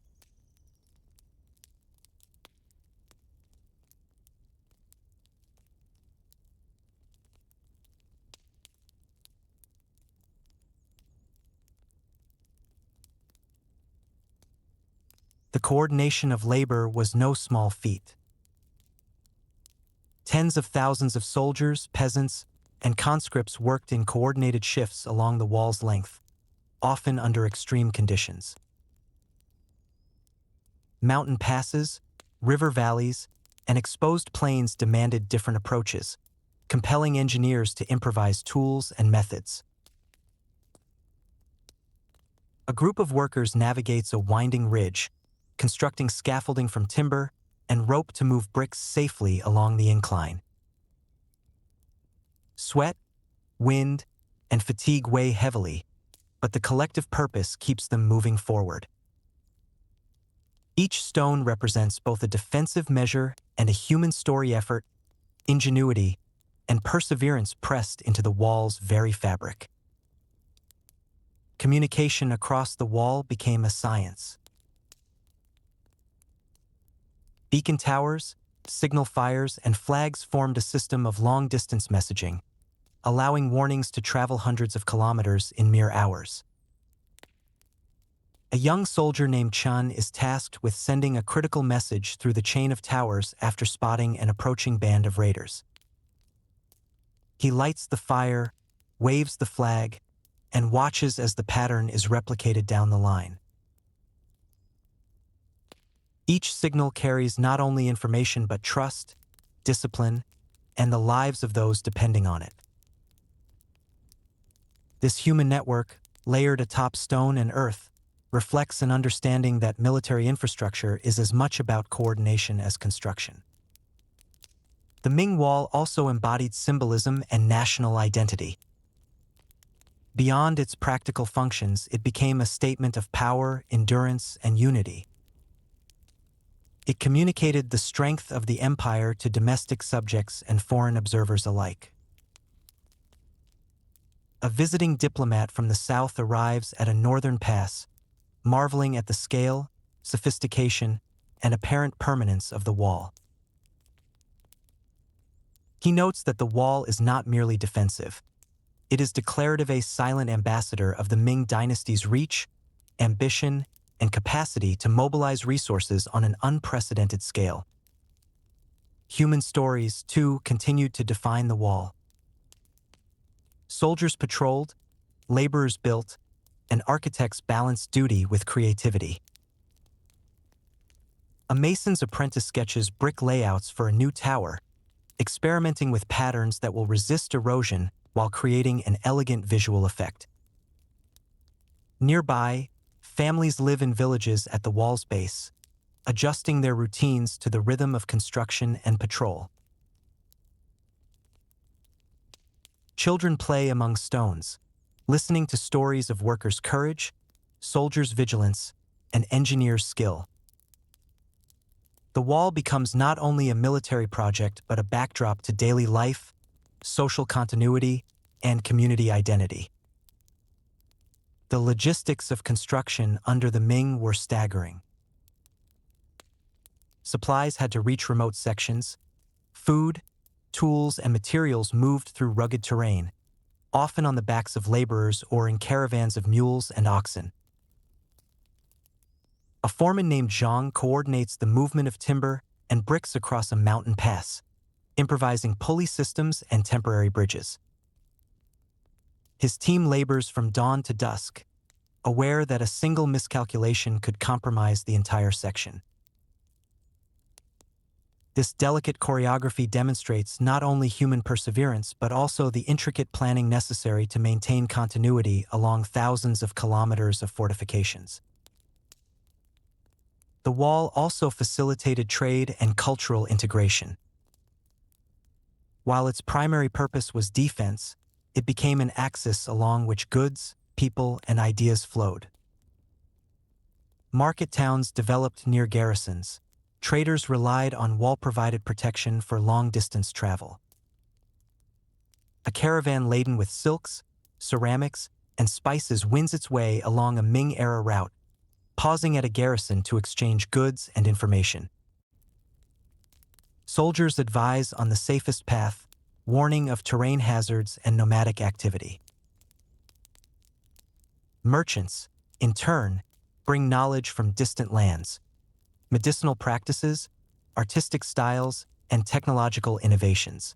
The coordination of labor was no small feat. Tens of thousands of soldiers, peasants, and conscripts worked in coordinated shifts along the wall's length, often under extreme conditions. Mountain passes, river valleys, and exposed plains demanded different approaches, compelling engineers to improvise tools and methods. A group of workers navigates a winding ridge, constructing scaffolding from timber and rope to move bricks safely along the incline. Sweat, wind, and fatigue weigh heavily, but the collective purpose keeps them moving forward. Each stone represents both a defensive measure and a human story effort, ingenuity, and perseverance pressed into the wall's very fabric. Communication across the wall became a science. Beacon towers, signal fires, and flags formed a system of long-distance messaging, allowing warnings to travel hundreds of kilometers in mere hours. A young soldier named Qin is tasked with sending a critical message through the chain of towers after spotting an approaching band of raiders. He lights the fire, waves the flag, and watches as the pattern is replicated down the line. Each signal carries not only information but trust, discipline, and the lives of those depending on it. This human network, layered atop stone and earth, reflects an understanding that military infrastructure is as much about coordination as construction. The Ming Wall also embodied symbolism and national identity. Beyond its practical functions, it became a statement of power, endurance, and unity. It communicated the strength of the empire to domestic subjects and foreign observers alike. A visiting diplomat from the south arrives at a northern pass, marveling at the scale, sophistication, and apparent permanence of the wall. He notes that the wall is not merely defensive. It is declarative, a silent ambassador of the Ming dynasty's reach, ambition, and capacity to mobilize resources on an unprecedented scale. Human stories, too, continued to define the wall. Soldiers patrolled, laborers built, and architects balanced duty with creativity. A mason's apprentice sketches brick layouts for a new tower, experimenting with patterns that will resist erosion while creating an elegant visual effect. Nearby, families live in villages at the wall's base, adjusting their routines to the rhythm of construction and patrol. Children play among stones, listening to stories of workers' courage, soldiers' vigilance, and engineers' skill. The wall becomes not only a military project but a backdrop to daily life, social continuity, and community identity. The logistics of construction under the Ming were staggering. Supplies had to reach remote sections. Food, tools, and materials moved through rugged terrain, often on the backs of laborers or in caravans of mules and oxen. A foreman named Zhang coordinates the movement of timber and bricks across a mountain pass, improvising pulley systems and temporary bridges. His team labors from dawn to dusk, aware that a single miscalculation could compromise the entire section. This delicate choreography demonstrates not only human perseverance but also the intricate planning necessary to maintain continuity along thousands of kilometers of fortifications. The wall also facilitated trade and cultural integration. While its primary purpose was defense, it became an axis along which goods, people, and ideas flowed. Market towns developed near garrisons. Traders relied on wall-provided protection for long-distance travel. A caravan laden with silks, ceramics, and spices wins its way along a Ming-era route, pausing at a garrison to exchange goods and information. Soldiers advise on the safest path, warning of terrain hazards and nomadic activity. Merchants, in turn, bring knowledge from distant lands, medicinal practices, artistic styles, and technological innovations.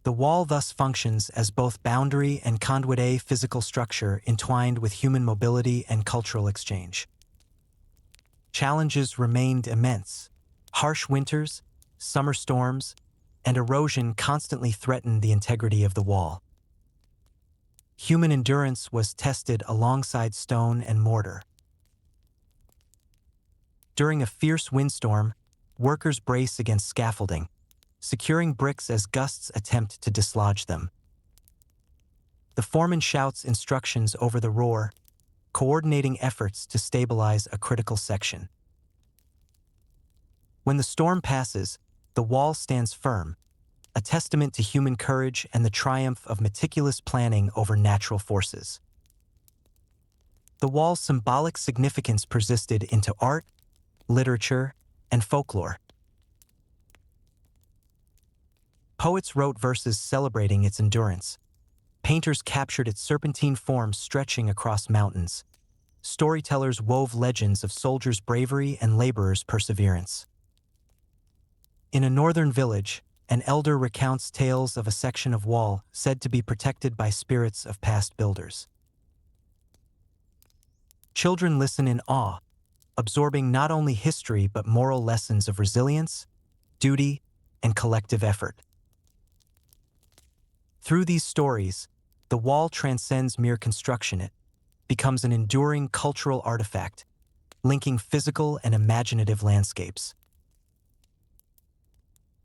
The wall thus functions as both boundary and conduit, physical structure entwined with human mobility and cultural exchange. Challenges remained immense. Harsh winters, summer storms, and erosion constantly threatened the integrity of the wall. Human endurance was tested alongside stone and mortar. During a fierce windstorm, workers brace against scaffolding, securing bricks as gusts attempt to dislodge them. The foreman shouts instructions over the roar, coordinating efforts to stabilize a critical section. When the storm passes, the wall stands firm, a testament to human courage and the triumph of meticulous planning over natural forces. The wall's symbolic significance persisted into art, literature, and folklore. Poets wrote verses celebrating its endurance. Painters captured its serpentine form stretching across mountains. Storytellers wove legends of soldiers' bravery and laborers' perseverance. In a northern village, an elder recounts tales of a section of wall said to be protected by spirits of past builders. Children listen in awe, absorbing not only history but moral lessons of resilience, duty, and collective effort. Through these stories, the wall transcends mere construction. It becomes an enduring cultural artifact, linking physical and imaginative landscapes.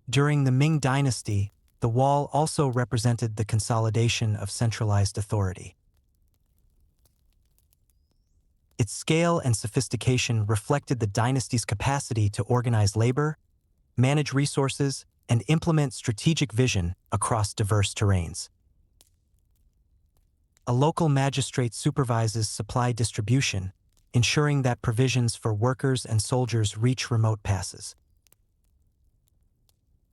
During the Ming Dynasty, the wall also represented the consolidation of centralized authority. Its scale and sophistication reflected the dynasty's capacity to organize labor, manage resources, and implement strategic vision across diverse terrains. A local magistrate supervises supply distribution, ensuring that provisions for workers and soldiers reach remote passes.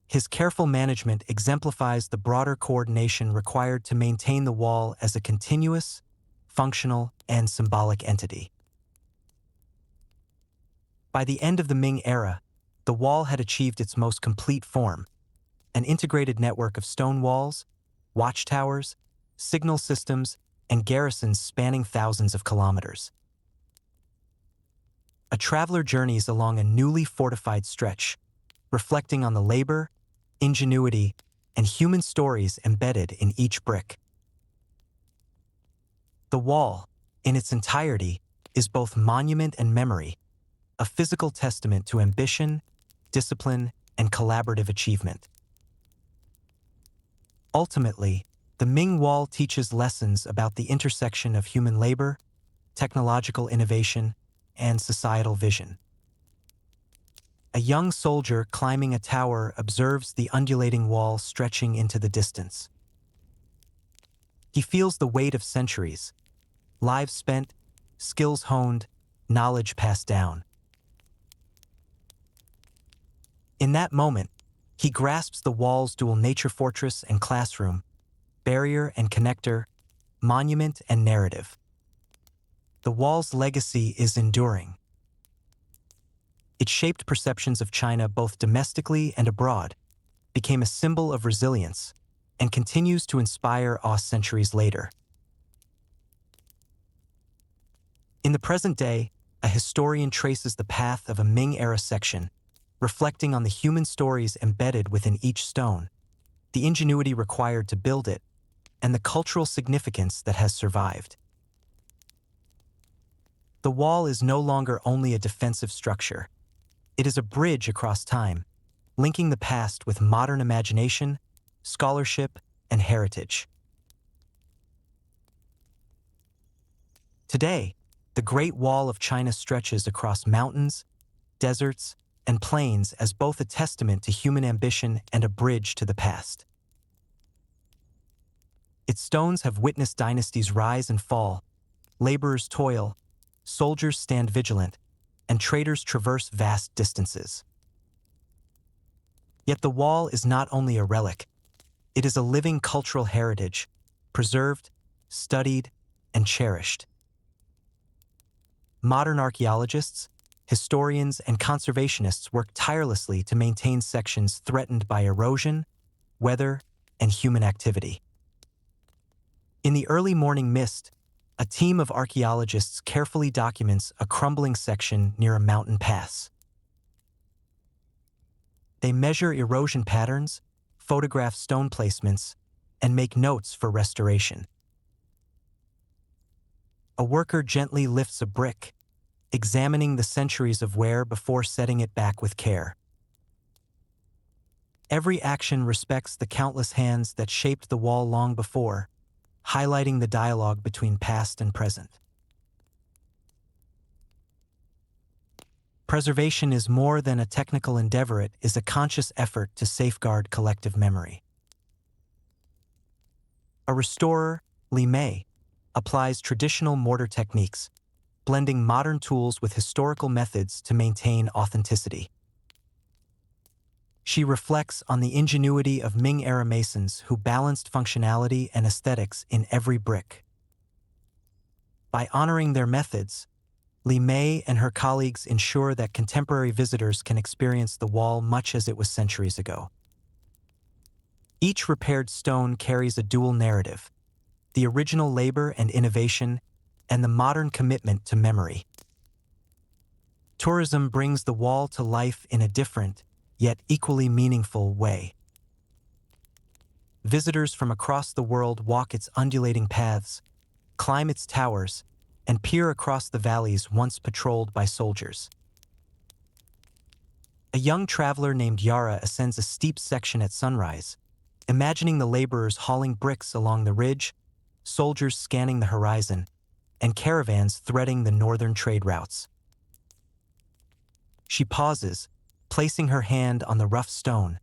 His careful management exemplifies the broader coordination required to maintain the wall as a continuous, functional, and symbolic entity. By the end of the Ming era, the wall had achieved its most complete form, an integrated network of stone walls, watchtowers, signal systems, and garrisons spanning thousands of kilometers. A traveler journeys along a newly fortified stretch, reflecting on the labor, ingenuity, and human stories embedded in each brick. The wall, in its entirety, is both monument and memory, a physical testament to ambition, discipline, and collaborative achievement. Ultimately, the Ming Wall teaches lessons about the intersection of human labor, technological innovation, and societal vision. A young soldier climbing a tower observes the undulating wall stretching into the distance. He feels the weight of centuries, lives spent, skills honed, knowledge passed down. In that moment, he grasps the wall's dual nature: fortress and classroom, barrier and connector, monument and narrative. The wall's legacy is enduring. It shaped perceptions of China both domestically and abroad, became a symbol of resilience, and continues to inspire awe centuries later. In the present day, a historian traces the path of a Ming-era section, reflecting on the human stories embedded within each stone, the ingenuity required to build it, and the cultural significance that has survived. The wall is no longer only a defensive structure. It is a bridge across time, linking the past with modern imagination, scholarship, and heritage. Today, the Great Wall of China stretches across mountains, deserts, and plains as both a testament to human ambition and a bridge to the past. Its stones have witnessed dynasties rise and fall, laborers toil, soldiers stand vigilant, and traders traverse vast distances. Yet the wall is not only a relic, it is a living cultural heritage, preserved, studied, and cherished. Modern archaeologists, historians, and conservationists work tirelessly to maintain sections threatened by erosion, weather, and human activity. In the early morning mist, a team of archaeologists carefully documents a crumbling section near a mountain pass. They measure erosion patterns, photograph stone placements, and make notes for restoration. A worker gently lifts a brick, examining the centuries of wear before setting it back with care. Every action respects the countless hands that shaped the wall long before, highlighting the dialogue between past and present. Preservation is more than a technical endeavor, it is a conscious effort to safeguard collective memory. A restorer, Li Mei, applies traditional mortar techniques, blending modern tools with historical methods to maintain authenticity. She reflects on the ingenuity of Ming-era masons who balanced functionality and aesthetics in every brick. By honoring their methods, Li Mei and her colleagues ensure that contemporary visitors can experience the wall much as it was centuries ago. Each repaired stone carries a dual narrative: the original labor and innovation, and the modern commitment to memory. Tourism brings the wall to life in a different, yet equally meaningful way. Visitors from across the world walk its undulating paths, climb its towers, and peer across the valleys once patrolled by soldiers. A young traveler named Yara ascends a steep section at sunrise, imagining the laborers hauling bricks along the ridge, soldiers scanning the horizon, and caravans threading the northern trade routes. She pauses, placing her hand on the rough stone,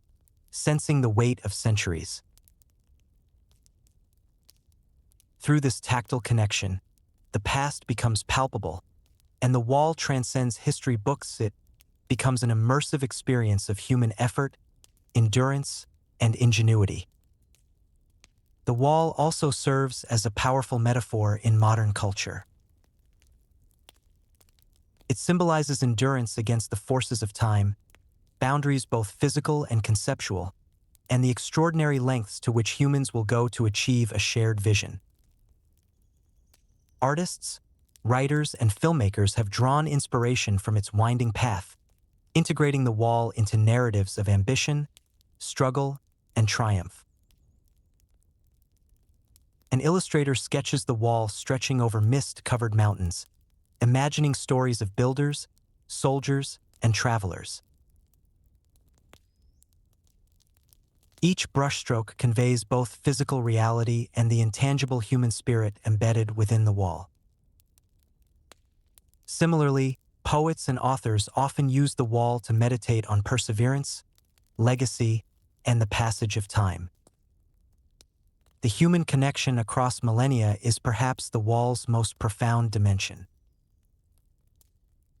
sensing the weight of centuries. Through this tactile connection, the past becomes palpable, and the wall transcends history books. It becomes an immersive experience of human effort, endurance, and ingenuity. The wall also serves as a powerful metaphor in modern culture. It symbolizes endurance against the forces of time, boundaries both physical and conceptual, and the extraordinary lengths to which humans will go to achieve a shared vision. Artists, writers, and filmmakers have drawn inspiration from its winding path, integrating the wall into narratives of ambition, struggle, and triumph. An illustrator sketches the wall stretching over mist-covered mountains, imagining stories of builders, soldiers, and travelers. Each brushstroke conveys both physical reality and the intangible human spirit embedded within the wall. Similarly, poets and authors often use the wall to meditate on perseverance, legacy, and the passage of time. The human connection across millennia is perhaps the wall's most profound dimension.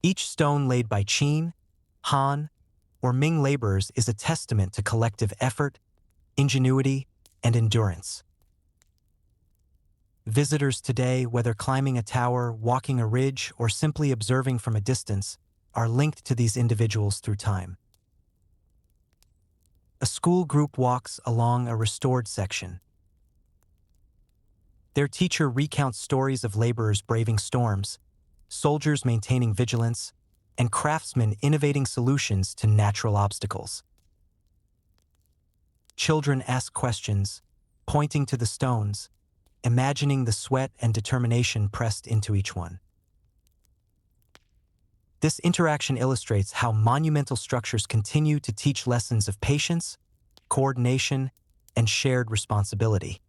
Each stone laid by Qin, Han, or Ming laborers is a testament to collective effort, ingenuity, and endurance. Visitors today, whether climbing a tower, walking a ridge, or simply observing from a distance, are linked to these individuals through time. A school group walks along a restored section. Their teacher recounts stories of laborers braving storms, soldiers maintaining vigilance, and craftsmen innovating solutions to natural obstacles. Children ask questions, pointing to the stones, imagining the sweat and determination pressed into each one. This interaction illustrates how monumental structures continue to teach lessons of patience, coordination, and shared responsibility.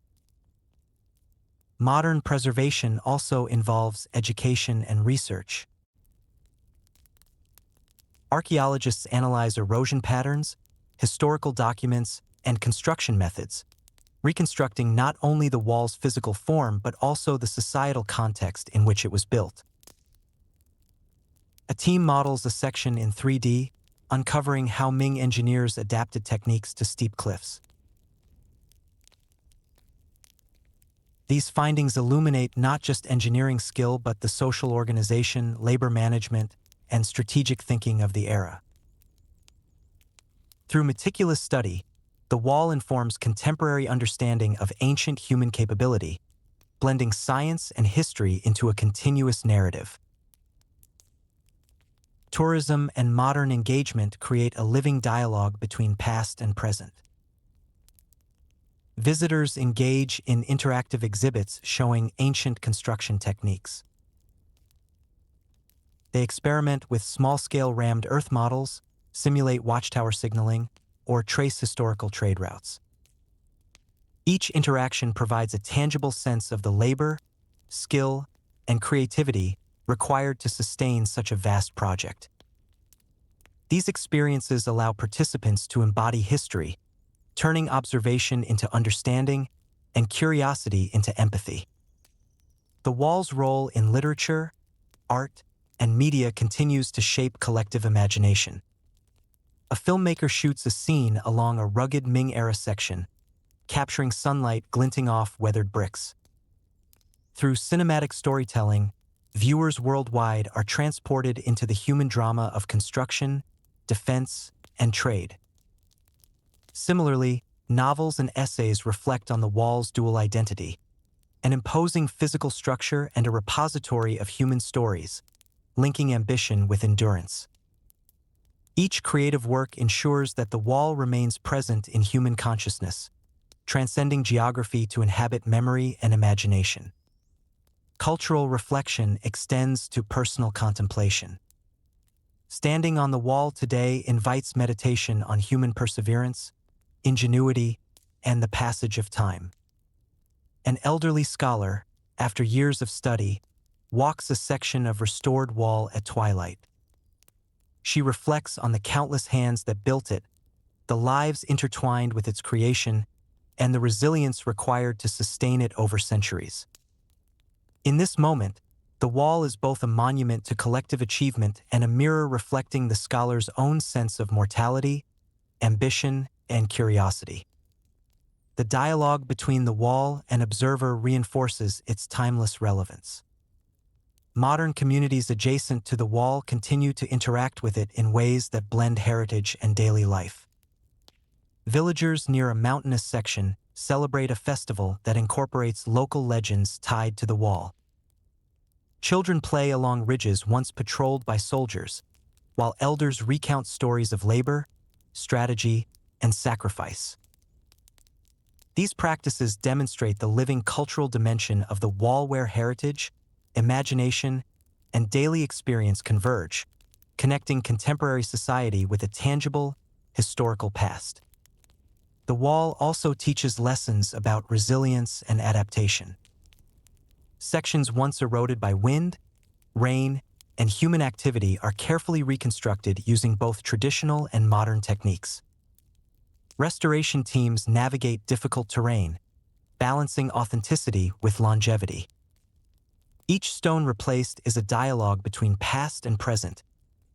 Modern preservation also involves education and research. Archaeologists analyze erosion patterns, historical documents, and construction methods, reconstructing not only the wall's physical form but also the societal context in which it was built. A team models a section in 3D, uncovering how Ming engineers adapted techniques to steep cliffs. These findings illuminate not just engineering skill but the social organization, labor management, and strategic thinking of the era. Through meticulous study, the wall informs contemporary understanding of ancient human capability, blending science and history into a continuous narrative. Tourism and modern engagement create a living dialogue between past and present. Visitors engage in interactive exhibits showing ancient construction techniques. They experiment with small-scale rammed earth models, simulate watchtower signaling, or trace historical trade routes. Each interaction provides a tangible sense of the labor, skill, and creativity required to sustain such a vast project. These experiences allow participants to embody history, turning observation into understanding and curiosity into empathy. The wall's role in literature, art, and media continues to shape collective imagination. A filmmaker shoots a scene along a rugged Ming-era section, capturing sunlight glinting off weathered bricks. Through cinematic storytelling, viewers worldwide are transported into the human drama of construction, defense, and trade. Similarly, novels and essays reflect on the wall's dual identity, an imposing physical structure and a repository of human stories, linking ambition with endurance. Each creative work ensures that the wall remains present in human consciousness, transcending geography to inhabit memory and imagination. Cultural reflection extends to personal contemplation. Standing on the wall today invites meditation on human perseverance, ingenuity, and the passage of time. An elderly scholar, after years of study, walks a section of restored wall at twilight. She reflects on the countless hands that built it, the lives intertwined with its creation, and the resilience required to sustain it over centuries. In this moment, the wall is both a monument to collective achievement and a mirror reflecting the scholar's own sense of mortality, ambition, and curiosity. The dialogue between the wall and observer reinforces its timeless relevance. Modern communities adjacent to the wall continue to interact with it in ways that blend heritage and daily life. Villagers near a mountainous section celebrate a festival that incorporates local legends tied to the wall. Children play along ridges once patrolled by soldiers, while elders recount stories of labor, strategy, and sacrifice. These practices demonstrate the living cultural dimension of the wall where heritage, imagination, and daily experience converge, connecting contemporary society with a tangible, historical past. The wall also teaches lessons about resilience and adaptation. Sections once eroded by wind, rain, and human activity are carefully reconstructed using both traditional and modern techniques. Restoration teams navigate difficult terrain, balancing authenticity with longevity. Each stone replaced is a dialogue between past and present,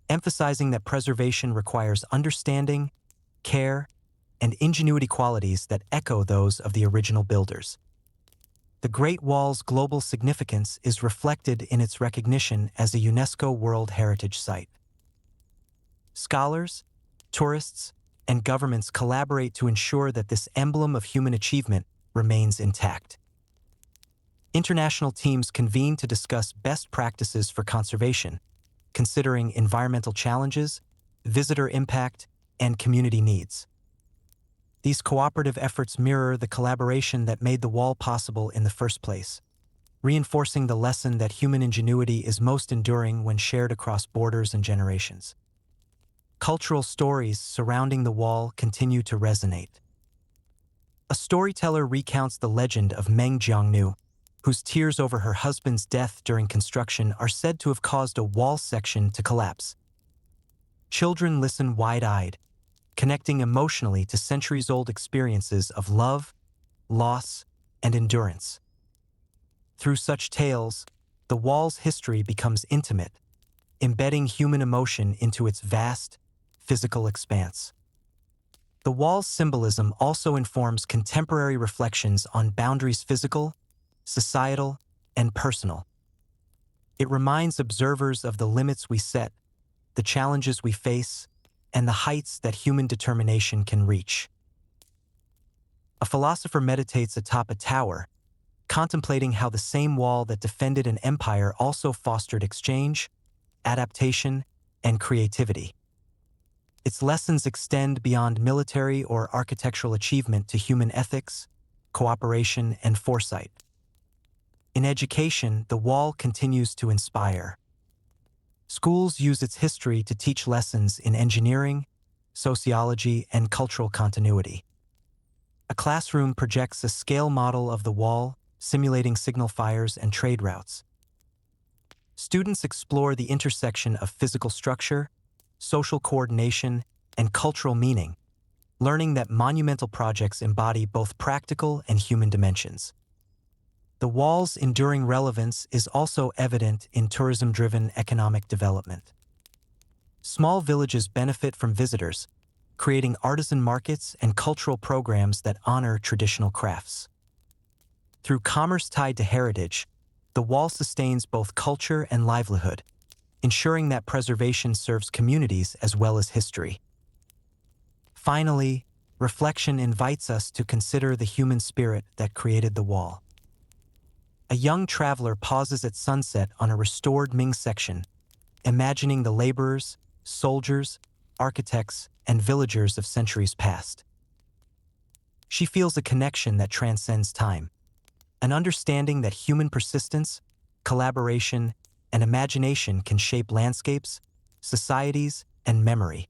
emphasizing that preservation requires understanding, care, and ingenuity qualities that echo those of the original builders. The Great Wall's global significance is reflected in its recognition as a UNESCO World Heritage Site. Scholars, tourists, and governments collaborate to ensure that this emblem of human achievement remains intact. International teams convene to discuss best practices for conservation, considering environmental challenges, visitor impact, and community needs. These cooperative efforts mirror the collaboration that made the wall possible in the first place, reinforcing the lesson that human ingenuity is most enduring when shared across borders and generations. Cultural stories surrounding the wall continue to resonate. A storyteller recounts the legend of Meng Jiangnu, whose tears over her husband's death during construction are said to have caused a wall section to collapse. Children listen wide-eyed, connecting emotionally to centuries-old experiences of love, loss, and endurance. Through such tales, the wall's history becomes intimate, embedding human emotion into its vast, physical expanse. The wall's symbolism also informs contemporary reflections on boundaries physical, societal, and personal. It reminds observers of the limits we set, the challenges we face, and the heights that human determination can reach. A philosopher meditates atop a tower, contemplating how the same wall that defended an empire also fostered exchange, adaptation, and creativity. Its lessons extend beyond military or architectural achievement to human ethics, cooperation, and foresight. In education, the wall continues to inspire. Schools use its history to teach lessons in engineering, sociology, and cultural continuity. A classroom projects a scale model of the wall, simulating signal fires and trade routes. Students explore the intersection of physical structure, social coordination, and cultural meaning, learning that monumental projects embody both practical and human dimensions. The wall's enduring relevance is also evident in tourism-driven economic development. Small villages benefit from visitors, creating artisan markets and cultural programs that honor traditional crafts. Through commerce tied to heritage, the wall sustains both culture and livelihood, ensuring that preservation serves communities as well as history. Finally, reflection invites us to consider the human spirit that created the wall. A young traveler pauses at sunset on a restored Ming section, imagining the laborers, soldiers, architects, and villagers of centuries past. She feels a connection that transcends time, an understanding that human persistence, collaboration, and imagination can shape landscapes, societies, and memory.